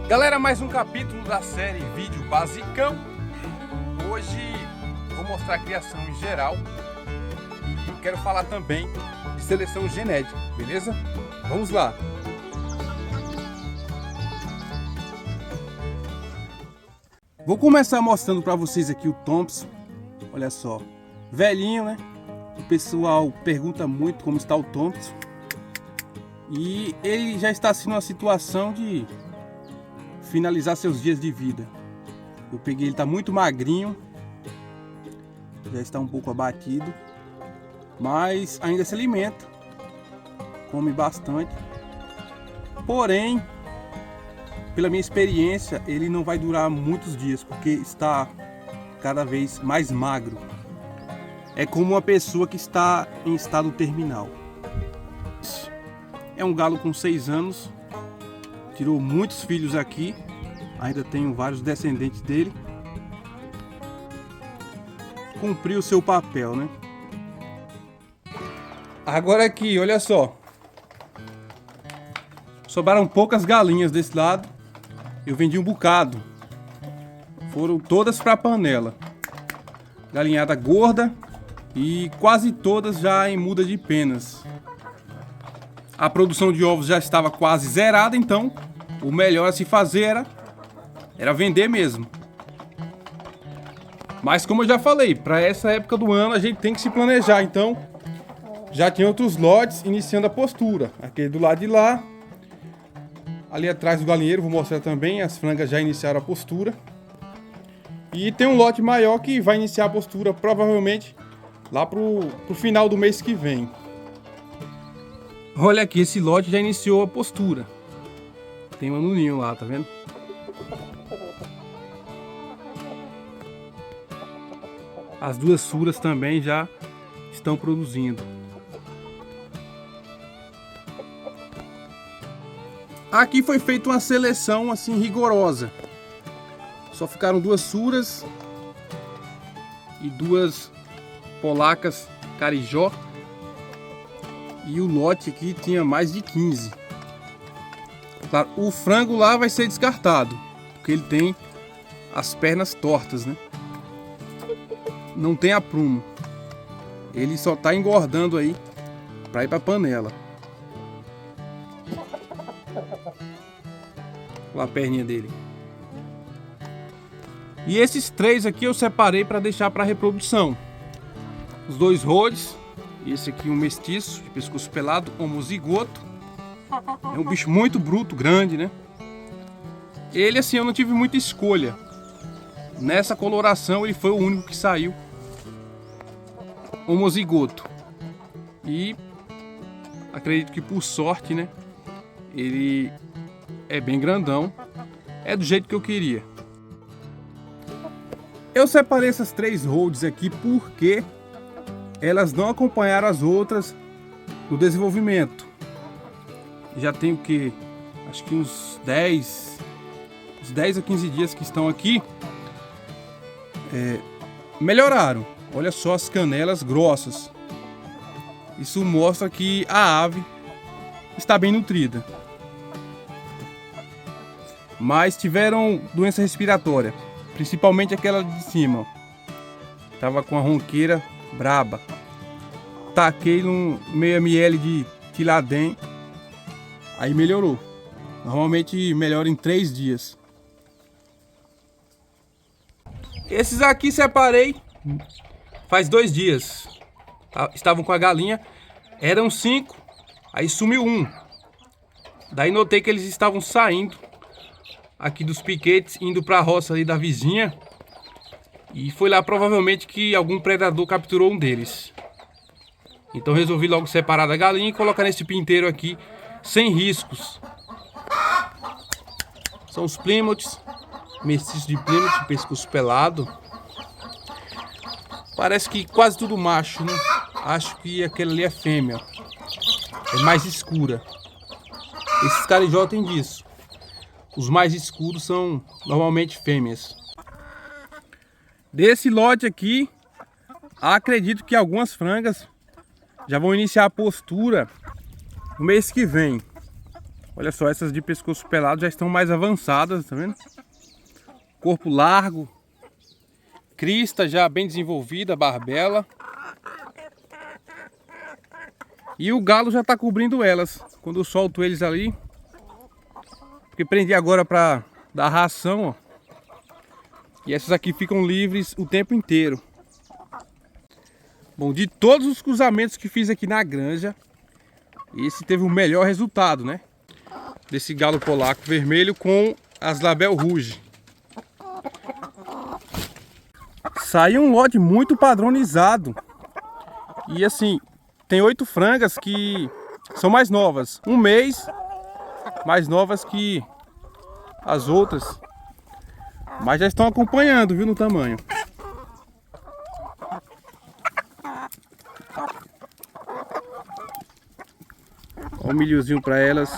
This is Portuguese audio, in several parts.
Galera, mais um capítulo da série Vídeo Basicão. Hoje vou mostrar a criação em geral e quero falar também de seleção genética, beleza? Vamos lá! Vou começar mostrando para vocês aqui o Thompson. Olha só, velhinho, né? O pessoal pergunta muito como está o Thompson. E ele já está assim numa situação de finalizar seus dias de vida. Eu peguei, ele está muito magrinho, já está um pouco abatido, mas ainda se alimenta, come bastante. Porém, pela minha experiência, ele não vai durar muitos dias, porque está cada vez mais magro. É como uma pessoa que está em estado terminal. É um galo com 6 anos, tirou muitos filhos aqui, ainda tenho vários descendentes dele. Cumpriu o seu papel, né? Agora aqui, olha só. Sobraram poucas galinhas desse lado. Eu vendi um bocado. Foram todas para a panela. Galinhada gorda e quase todas já em muda de penas. A produção de ovos já estava quase zerada, então o melhor a se fazer era vender mesmo. Mas como eu já falei, para essa época do ano a gente tem que se planejar. Então já tinha outros lotes iniciando a postura. Aquele do lado de lá. Ali atrás do galinheiro, vou mostrar também, as frangas já iniciaram a postura. E tem um lote maior que vai iniciar a postura provavelmente lá pro final do mês que vem. Olha aqui, esse lote já iniciou a postura. Tem um no ninho lá, tá vendo? As duas suras também já estão produzindo. Aqui foi feita uma seleção assim rigorosa. Só ficaram duas suras e duas polacas carijó. E o lote aqui tinha mais de 15. Claro, o frango lá vai ser descartado, porque ele tem as pernas tortas, né? Não tem aprumo. Ele só está engordando aí para ir para a panela. Olha a perninha dele. E esses três aqui eu separei para deixar para reprodução. Os dois rodes. Esse aqui um mestiço de pescoço pelado, homozigoto. É um bicho muito bruto, grande, né? Ele assim eu não tive muita escolha. Nessa coloração ele foi o único que saiu homozigoto. E acredito que por sorte, né? Ele é bem grandão. É do jeito que eu queria. Eu separei essas três rodes aqui porque elas não acompanharam as outras no desenvolvimento. Já tem o que? Acho que uns 10 a 15 dias que estão aqui. Melhoraram. Olha só as canelas grossas. Isso mostra que a ave está bem nutrida. Mas tiveram doença respiratória, principalmente aquela de cima. Tava com a ronqueira braba. Taquei um meio ml de Tiladem. Aí melhorou. Normalmente melhora em 3 dias. Esses aqui separei faz 2 dias. Estavam com a galinha. Eram 5. Aí sumiu um. Daí notei que eles estavam saindo aqui dos piquetes, indo para a roça ali da vizinha. E foi lá provavelmente que algum predador capturou um deles. Então resolvi logo separar da galinha e colocar nesse pinteiro aqui sem riscos. São os Plymouths, mestiços de Plymouth, pescoço pelado. Parece que quase tudo macho, né? Acho que aquele ali é fêmea. É mais escura. Esses carijó tem disso. Os mais escuros são normalmente fêmeas. Desse lote aqui, acredito que algumas frangas já vão iniciar a postura no mês que vem. Olha só, essas de pescoço pelado já estão mais avançadas, tá vendo? Corpo largo, crista já bem desenvolvida, barbela. E o galo já está cobrindo elas. Quando eu solto eles ali, porque prendi agora para dar ração, ó. E essas aqui ficam livres o tempo inteiro. Bom, de todos os cruzamentos que fiz aqui na granja, esse teve o melhor resultado, né? Desse galo polaco vermelho com as Label Rouge. Saiu um lote muito padronizado. E assim, tem 8 frangas que são mais novas. Um mês mais novas que as outras. Mas já estão acompanhando, viu, no tamanho. Olha o milhozinho para elas.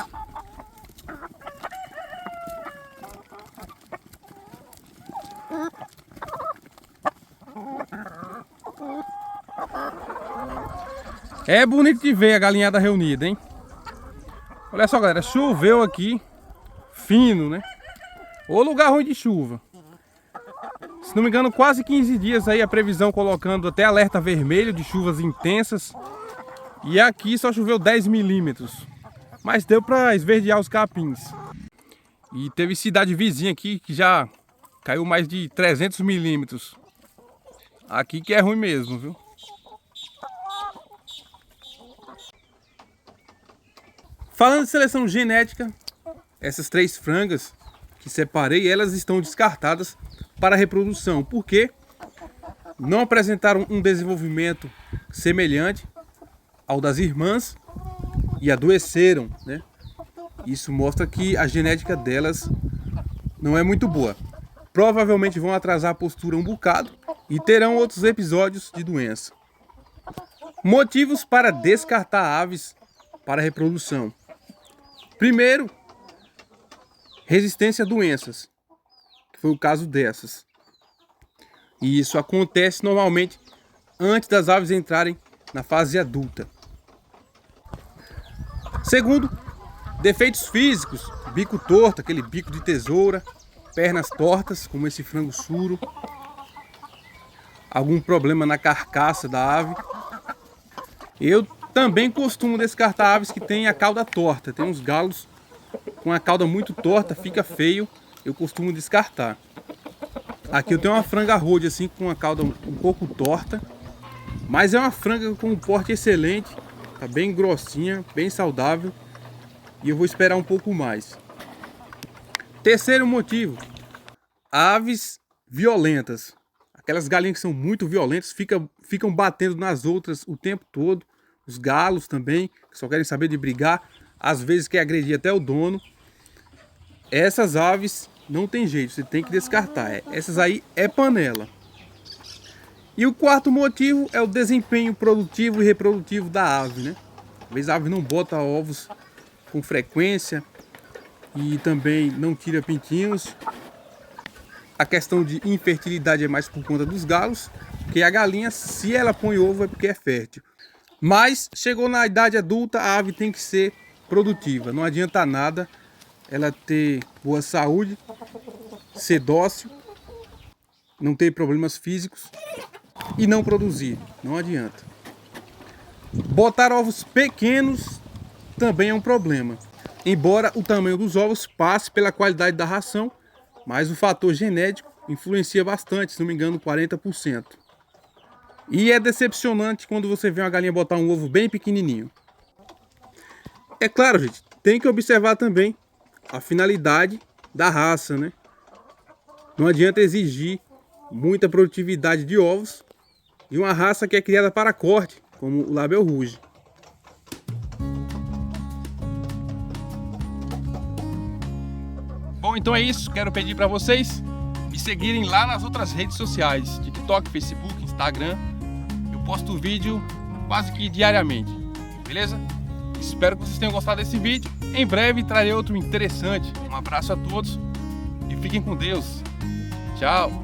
É bonito de ver a galinhada reunida, hein? Olha só, galera, choveu aqui, fino, né? Ô lugar ruim de chuva. Se não me engano, quase 15 dias aí a previsão colocando até alerta vermelho de chuvas intensas. E aqui só choveu 10 milímetros. Mas deu para esverdear os capins. E teve cidade vizinha aqui que já caiu mais de 300 milímetros. Aqui que é ruim mesmo, viu? Falando de seleção genética, essas 3 frangas que separei, elas estão descartadas para reprodução, porque não apresentaram um desenvolvimento semelhante ao das irmãs e adoeceram, né? Isso mostra que a genética delas não é muito boa. Provavelmente vão atrasar a postura um bocado e terão outros episódios de doença. Motivos para descartar aves para reprodução. Primeiro, resistência a doenças, que foi o caso dessas. E isso acontece normalmente antes das aves entrarem na fase adulta. Segundo, defeitos físicos, bico torto, aquele bico de tesoura, pernas tortas, como esse frango suro, algum problema na carcaça da ave. Eu também costumo descartar aves que têm a cauda torta. Tem uns galos com a cauda muito torta, fica feio, eu costumo descartar. Aqui eu tenho uma franga Rhode assim, com a cauda um pouco torta, mas é uma franga com um porte excelente, tá bem grossinha, bem saudável, e eu vou esperar um pouco mais. Terceiro motivo, aves violentas. Aquelas galinhas que são muito violentas, ficam batendo nas outras o tempo todo. Os galos também, que só querem saber de brigar, às vezes quer agredir até o dono. Essas aves não tem jeito, você tem que descartar. Essas aí é panela. E o quarto motivo é o desempenho produtivo e reprodutivo da ave, né? Às vezes a ave não bota ovos com frequência e também não tira pintinhos. A questão de infertilidade é mais por conta dos galos, porque a galinha, se ela põe ovo, é porque é fértil. Mas chegou na idade adulta, a ave tem que ser produtiva. Não adianta nada ela ter boa saúde, ser dócil, não ter problemas físicos e não produzir. Não adianta. Botar ovos pequenos também é um problema. Embora o tamanho dos ovos passe pela qualidade da ração, mas o fator genético influencia bastante, se não me engano, 40%. E é decepcionante quando você vê uma galinha botar um ovo bem pequenininho. É claro, gente, tem que observar também a finalidade da raça, né? Não adianta exigir muita produtividade de ovos de uma raça que é criada para corte, como o Label Rouge. Bom, então é isso. Quero pedir para vocês me seguirem lá nas outras redes sociais, TikTok, Facebook, Instagram. Eu posto vídeo quase que diariamente, beleza? Espero que vocês tenham gostado desse vídeo. Em breve trarei outro interessante. Um abraço a todos e fiquem com Deus. Tchau!